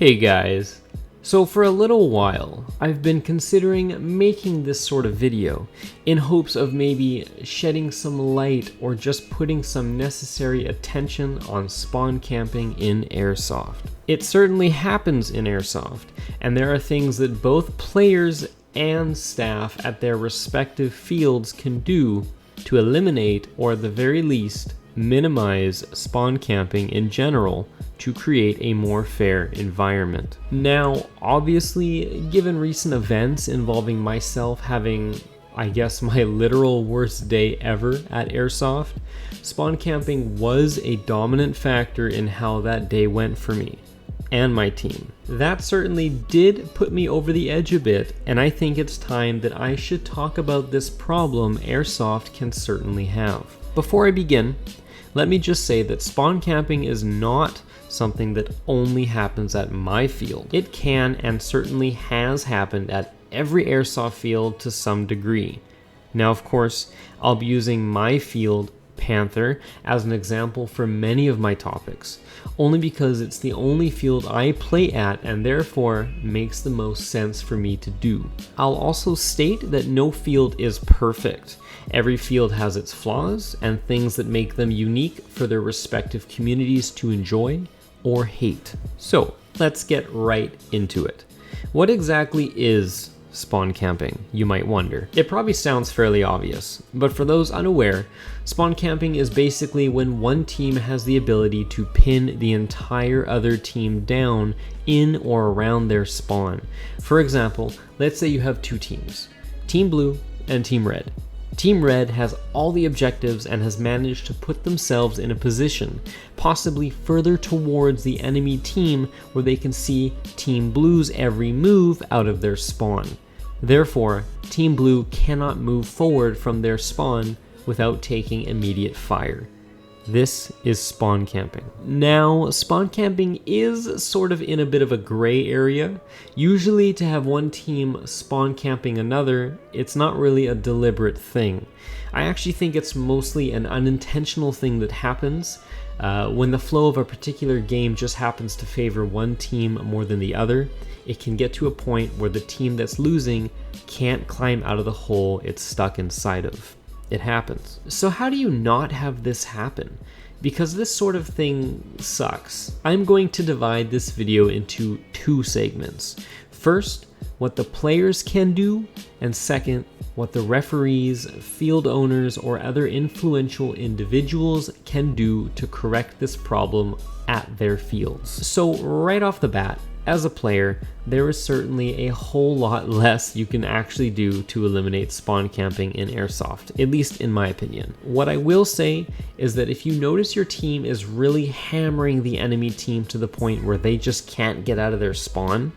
Hey guys, so for a little while I've been considering making this sort of video in hopes of maybe shedding some light or just putting some necessary attention on spawn camping in Airsoft. It certainly happens in Airsoft, and there are things that both players and staff at their respective fields can do to eliminate, or at the very least, minimize spawn camping in general to create a more fair environment. Now, obviously, given recent events involving myself having, I guess, my literal worst day ever at Airsoft, spawn camping was a dominant factor in how that day went for me and my team. That certainly did put me over the edge a bit, and I think it's time that I should talk about this problem Airsoft can certainly have. Before I begin, let me just say that spawn camping is not something that only happens at my field. It can and certainly has happened at every Airsoft field to some degree. Now, of course, I'll be using my field, Panther, as an example for many of my topics, only because it's the only field I play at and therefore makes the most sense for me to do. I'll also state that no field is perfect. Every field has its flaws and things that make them unique for their respective communities to enjoy or hate. So let's get right into it. What exactly is spawn camping, you might wonder? It probably sounds fairly obvious, but for those unaware, spawn camping is basically when one team has the ability to pin the entire other team down in or around their spawn. For example, let's say you have two teams, Team Blue and Team Red. Team Red has all the objectives and has managed to put themselves in a position, possibly further towards the enemy team, where they can see Team Blue's every move out of their spawn. Therefore, Team Blue cannot move forward from their spawn without taking immediate fire. This is spawn camping. Now, spawn camping is sort of in a bit of a gray area. Usually to have one team spawn camping another, it's not really a deliberate thing. I actually think it's mostly an unintentional thing that happens when the flow of a particular game just happens to favor one team more than the other. It can get to a point where the team that's losing can't climb out of the hole it's stuck inside of. It happens. So how do you not have this happen? Because this sort of thing sucks. I'm going to divide this video into two segments. First, what the players can do, and second, what the referees, field owners, or other influential individuals can do to correct this problem at their fields. So right off the bat, as a player, there is certainly a whole lot less you can actually do to eliminate spawn camping in Airsoft, at least in my opinion. What I will say is that if you notice your team is really hammering the enemy team to the point where they just can't get out of their spawn,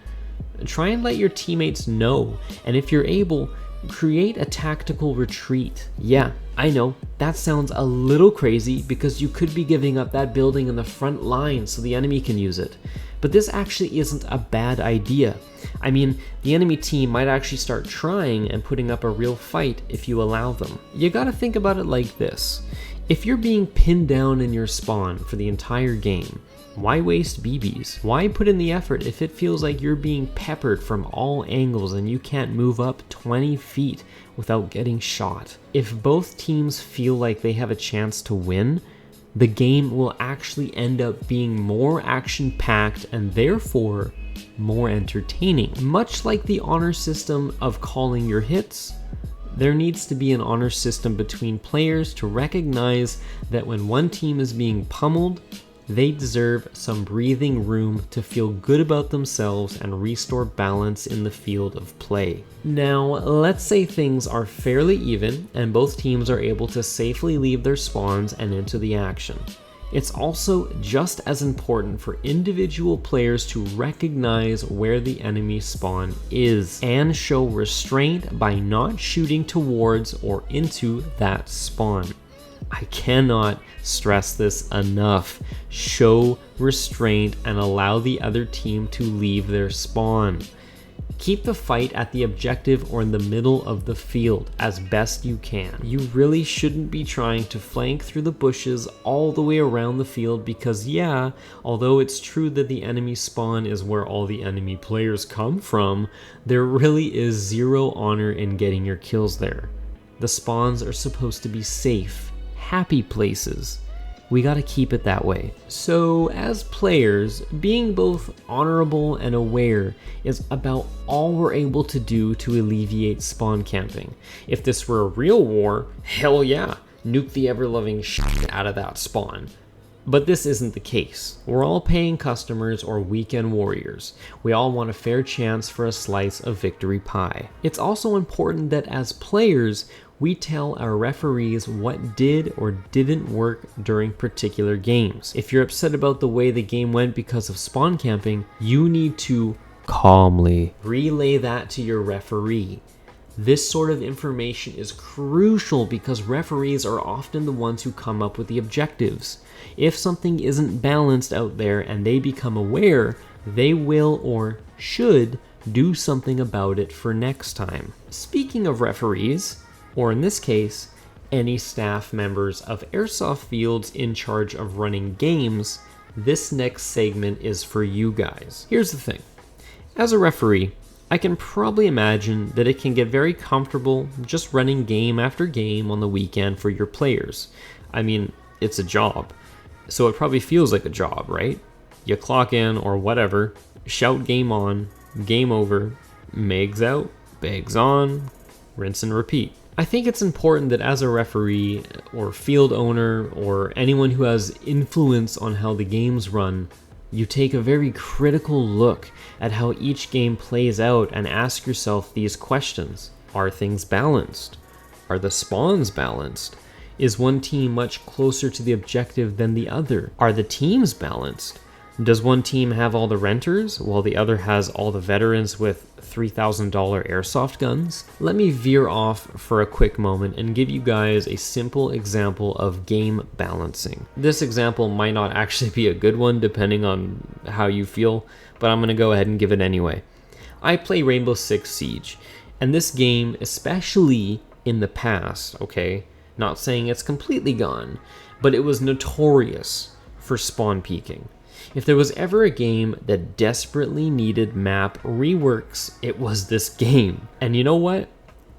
try and let your teammates know, and if you're able, create a tactical retreat. Yeah, I know, that sounds a little crazy because you could be giving up that building in the front line so the enemy can use it. But this actually isn't a bad idea. I mean, the enemy team might actually start trying and putting up a real fight if you allow them. You gotta think about it like this. If you're being pinned down in your spawn for the entire game, why waste BBs? Why put in the effort if it feels like you're being peppered from all angles and you can't move up 20 feet without getting shot? If both teams feel like they have a chance to win, the game will actually end up being more action-packed and therefore more entertaining. Much like the honor system of calling your hits, there needs to be an honor system between players to recognize that when one team is being pummeled, they deserve some breathing room to feel good about themselves and restore balance in the field of play. Now, let's say things are fairly even and both teams are able to safely leave their spawns and into the action. It's also just as important for individual players to recognize where the enemy spawn is and show restraint by not shooting towards or into that spawn. I cannot stress this enough. Show restraint and allow the other team to leave their spawn. Keep the fight at the objective or in the middle of the field as best you can. You really shouldn't be trying to flank through the bushes all the way around the field because yeah, although it's true that the enemy spawn is where all the enemy players come from, there really is zero honor in getting your kills there. The spawns are supposed to be safe, happy places. We gotta keep it that way. So as players, being both honorable and aware is about all we're able to do to alleviate spawn camping. If this were a real war, hell yeah, nuke the ever-loving shit out of that spawn. But this isn't the case. We're all paying customers or weekend warriors. We all want a fair chance for a slice of victory pie. It's also important that as players, we tell our referees what did or didn't work during particular games. If you're upset about the way the game went because of spawn camping, you need to calmly relay that to your referee. This sort of information is crucial because referees are often the ones who come up with the objectives. If something isn't balanced out there and they become aware, they will or should do something about it for next time. Speaking of referees, or in this case, any staff members of Airsoft fields in charge of running games, this next segment is for you guys. Here's the thing. As a referee, I can probably imagine that it can get very comfortable just running game after game on the weekend for your players. I mean, it's a job, so it probably feels like a job, right? You clock in or whatever, shout game on, game over, megs out, bags on, rinse and repeat. I think it's important that as a referee or field owner or anyone who has influence on how the games run, you take a very critical look at how each game plays out and ask yourself these questions. Are things balanced? Are the spawns balanced? Is one team much closer to the objective than the other? Are the teams balanced? Does one team have all the renters while the other has all the veterans with $3,000 airsoft guns? Let me veer off for a quick moment and give you guys a simple example of game balancing. This example might not actually be a good one depending on how you feel, but I'm going to go ahead and give it anyway. I play Rainbow Six Siege, and this game, especially in the past, okay, not saying it's completely gone, but it was notorious for spawn peeking. If there was ever a game that desperately needed map reworks, it was this game. And you know what?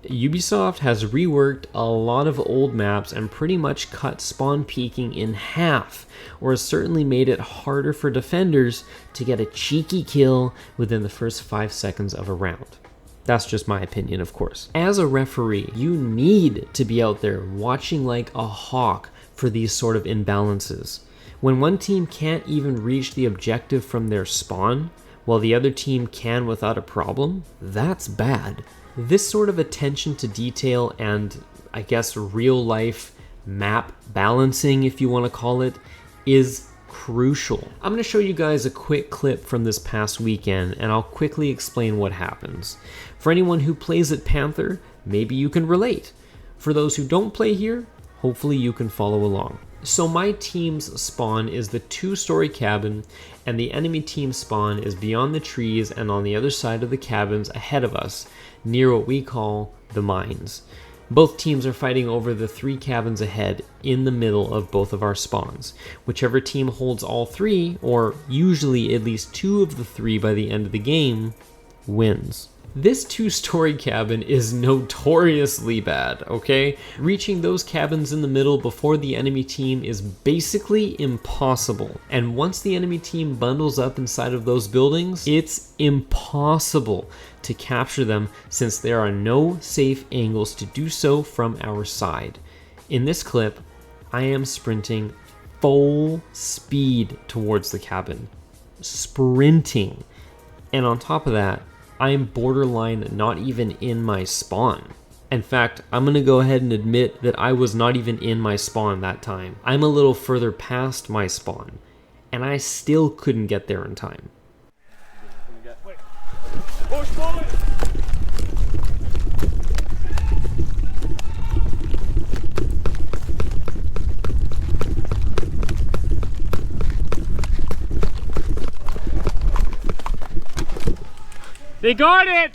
Ubisoft has reworked a lot of old maps and pretty much cut spawn peeking in half, or has certainly made it harder for defenders to get a cheeky kill within the first 5 seconds of a round. That's just my opinion, of course. As a referee, you need to be out there watching like a hawk for these sort of imbalances. When one team can't even reach the objective from their spawn, while the other team can without a problem, that's bad. This sort of attention to detail and, I guess, real-life map balancing, if you want to call it, is crucial. I'm going to show you guys a quick clip from this past weekend, and I'll quickly explain what happens. For anyone who plays at Panther, maybe you can relate. For those who don't play here, hopefully you can follow along. So my team's spawn is the 2-story cabin, and the enemy team spawn is beyond the trees and on the other side of the cabins ahead of us, near what we call the mines. Both teams are fighting over the 3 cabins ahead in the middle of both of our spawns. Whichever team holds all 3, or usually at least 2 of the 3 by the end of the game, wins. This 2-story cabin is notoriously bad, okay? Reaching those cabins in the middle before the enemy team is basically impossible. And once the enemy team bundles up inside of those buildings, it's impossible to capture them since there are no safe angles to do so from our side. In this clip, I am sprinting full speed towards the cabin. Sprinting. And on top of that, I am borderline not even in my spawn. In fact, I'm gonna go ahead and admit that I was not even in my spawn that time. I'm a little further past my spawn, and I still couldn't get there in time. They got it!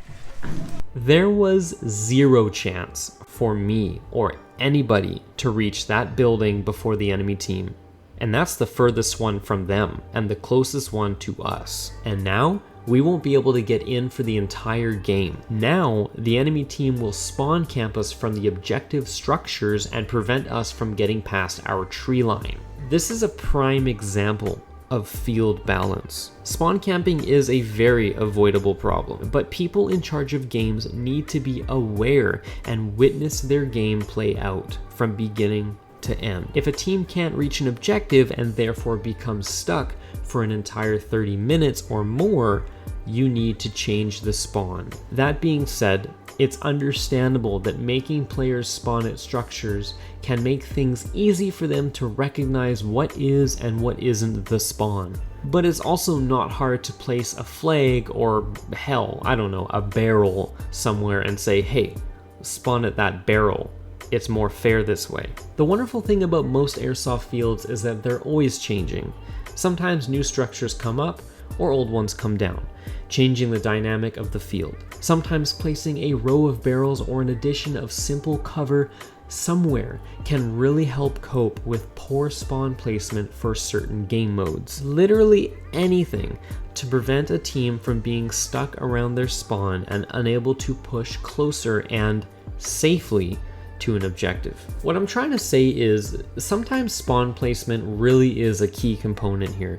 There was zero chance for me or anybody to reach that building before the enemy team. And that's the furthest one from them and the closest one to us. And now we won't be able to get in for the entire game. Now the enemy team will spawn camp us from the objective structures and prevent us from getting past our tree line. This is a prime example of field balance. Spawn camping is a very avoidable problem, but people in charge of games need to be aware and witness their game play out from beginning to end. If a team can't reach an objective and therefore becomes stuck for an entire 30 minutes or more, you need to change the spawn. That being said, it's understandable that making players spawn at structures can make things easy for them to recognize what is and what isn't the spawn. But it's also not hard to place a flag or, hell, I don't know, a barrel somewhere and say, hey, spawn at that barrel. It's more fair this way. The wonderful thing about most airsoft fields is that they're always changing. Sometimes new structures come up or old ones come down, changing the dynamic of the field. Sometimes placing a row of barrels or an addition of simple cover somewhere can really help cope with poor spawn placement for certain game modes. Literally anything to prevent a team from being stuck around their spawn and unable to push closer and safely to an objective. What I'm trying to say is sometimes spawn placement really is a key component here.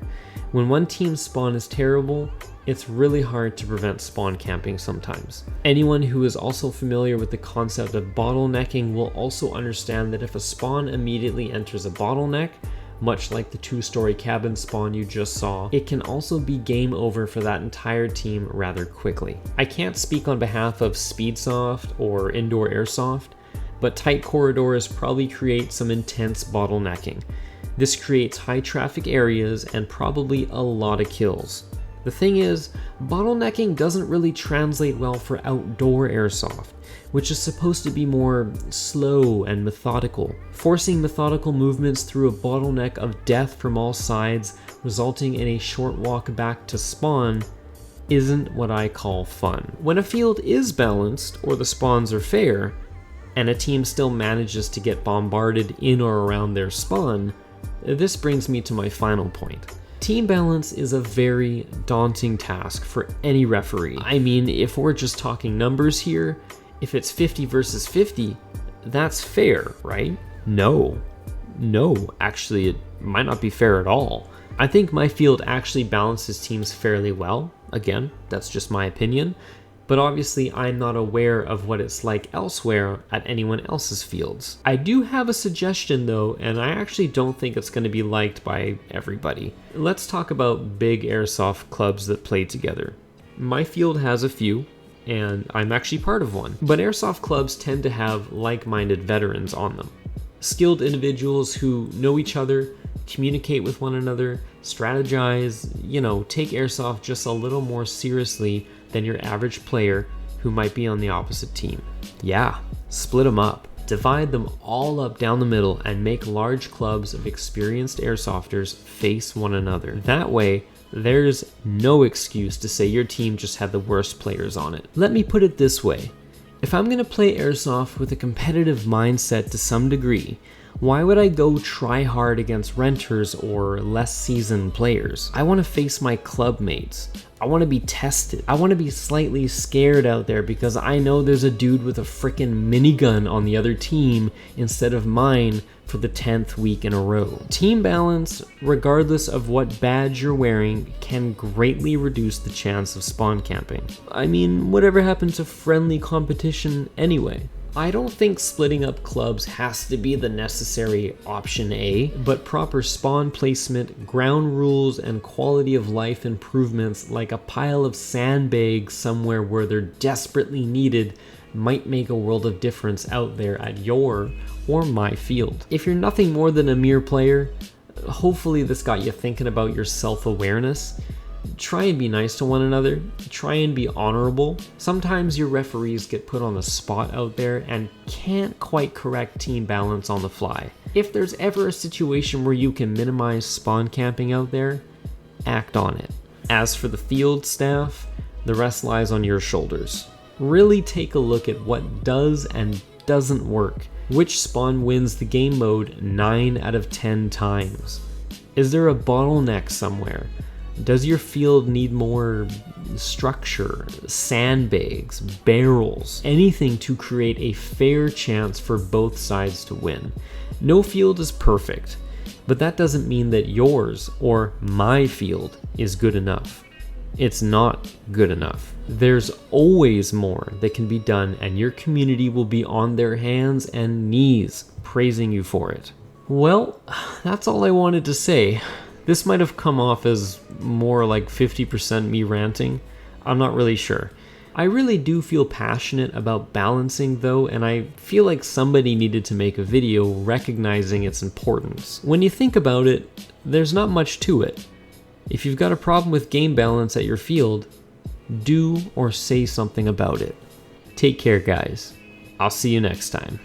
When one team's spawn is terrible, it's really hard to prevent spawn camping sometimes. Anyone who is also familiar with the concept of bottlenecking will also understand that if a spawn immediately enters a bottleneck, much like the 2-story cabin spawn you just saw, it can also be game over for that entire team rather quickly. I can't speak on behalf of Speedsoft or Indoor Airsoft, but tight corridors probably create some intense bottlenecking. This creates high traffic areas and probably a lot of kills. The thing is, bottlenecking doesn't really translate well for outdoor airsoft, which is supposed to be more slow and methodical. Forcing methodical movements through a bottleneck of death from all sides, resulting in a short walk back to spawn, isn't what I call fun. When a field is balanced, or the spawns are fair, and a team still manages to get bombarded in or around their spawn, this brings me to my final point. Team balance is a very daunting task for any referee. I mean, if we're just talking numbers here, if it's 50 versus 50, that's fair, right? No, actually it might not be fair at all. I think my field actually balances teams fairly well. Again, that's just my opinion. But obviously I'm not aware of what it's like elsewhere at anyone else's fields. I do have a suggestion though, and I actually don't think it's going to be liked by everybody. Let's talk about big airsoft clubs that play together. My field has a few, and I'm actually part of one. But airsoft clubs tend to have like-minded veterans on them. Skilled individuals who know each other, communicate with one another, strategize, take airsoft just a little more seriously than your average player who might be on the opposite team. Yeah, split them up. Divide them all up down the middle and make large clubs of experienced airsofters face one another. That way, there's no excuse to say your team just had the worst players on it. Let me put it this way. If I'm going to play airsoft with a competitive mindset to some degree, why would I go try hard against renters or less seasoned players? I want to face my club mates. I want to be tested. I want to be slightly scared out there because I know there's a dude with a frickin' minigun on the other team instead of mine for the 10th week in a row. Team balance, regardless of what badge you're wearing, can greatly reduce the chance of spawn camping. I mean, whatever happened to friendly competition anyway? I don't think splitting up clubs has to be the necessary option A, but proper spawn placement, ground rules, and quality of life improvements like a pile of sandbags somewhere where they're desperately needed might make a world of difference out there at your or my field. If you're nothing more than a mere player, hopefully this got you thinking about your self-awareness. Try and be nice to one another. Try and be honorable. Sometimes your referees get put on the spot out there and can't quite correct team balance on the fly. If there's ever a situation where you can minimize spawn camping out there, act on it. As for the field staff, The rest lies on your shoulders. Really take a look at what does and doesn't work. Which spawn wins the game mode 9 out of 10 times? Is there a bottleneck somewhere? Does your field need more structure, sandbags, barrels, anything to create a fair chance for both sides to win? No field is perfect, but that doesn't mean that yours or my field is good enough. It's not good enough. There's always more that can be done, and your community will be on their hands and knees praising you for it. Well, that's all I wanted to say. This might have come off as more like 50% me ranting. I'm not really sure. I really do feel passionate about balancing though, and I feel like somebody needed to make a video recognizing its importance. When you think about it, there's not much to it. If you've got a problem with game balance at your field, do or say something about it. Take care, guys. I'll see you next time.